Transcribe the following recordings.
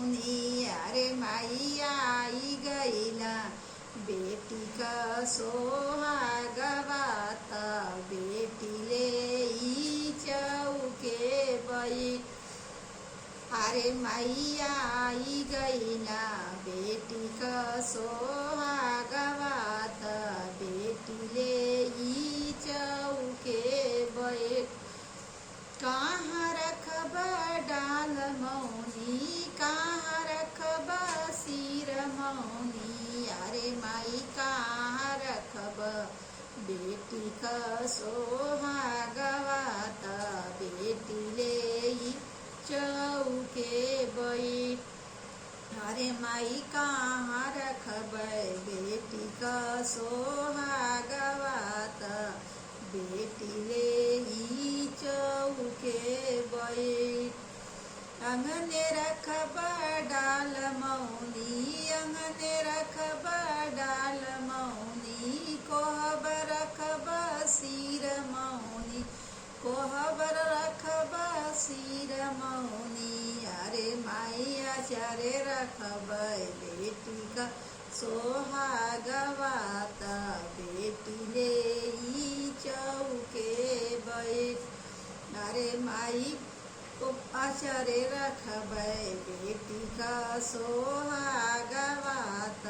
मौनी अरे माई आई गई ना बेटी का सोहागवात बेटी ले ई चौके बैठ अरे मैया आई गई ना बेटी का सोहागवात बेटी ले ई चौके बैठ कहाँ रखब डाल मौनी कहाँ रखब सिर मौनी अरे माई कहाँ रखब बेटी का सोहागवात बेटी ले ई चौके बैठ अरे माई कहाँ रखब बेटी का सोहागवात बेटी ले ई चौके बैठ अंगने रखब डाल मौनी अंगने रखब डाल मौनी कोहब रखब सिर मौनी कोहबर रखब सिर मौनी अरे माई आचार्य रखब बेटी का सोहागवात बेटी ले ई चौके बैठ अरे माई को आचार्य रखब बेटी का सोहागवात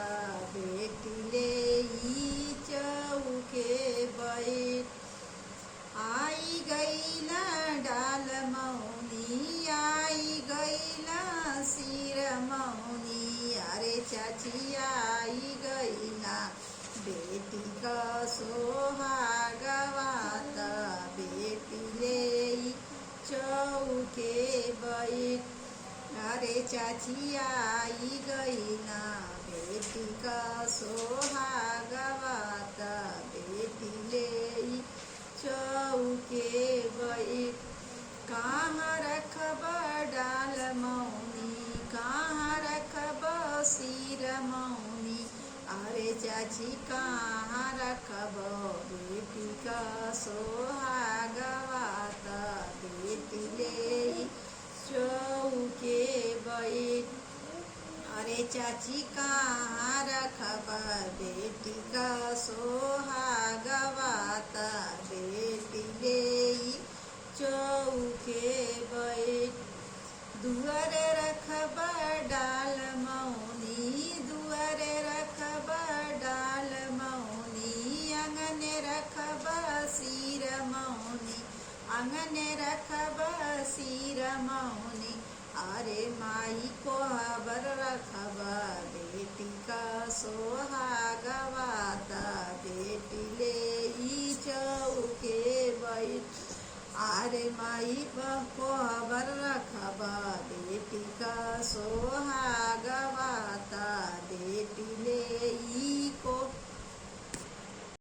बेटी ले ई चौके बैठ आई गईला डाल मौनी आई गईला सिर मौनी अरे चाची आई गईला बेटी का सोहागवात बेटी ले ई चौके बैठ अरे चाची आई गईला बेटी का सोहागवात बेटी ले ई चौके बैठ कहाँ रखब डाल मौनी कहाँ रखब सिर मौनी अरे चाची कहाँ रखब बेटी का सोहागवात बेटी ले ई चौके बैठ अरे चाची कहाँ रखब बेटी का सोहागवात बेटी ले ई चौके बैठ दुआरे रखब डाल मौनी दुआरे रखब डाल मौनी अंगने रखब सिर मौनी अंगने रखब सिर मौनी अरे माई कोहबर रखब बेटी का सोहागवात बेटी ले ई चौके बैठ अरे माई कोहबर रखब बेटी का सोहागवात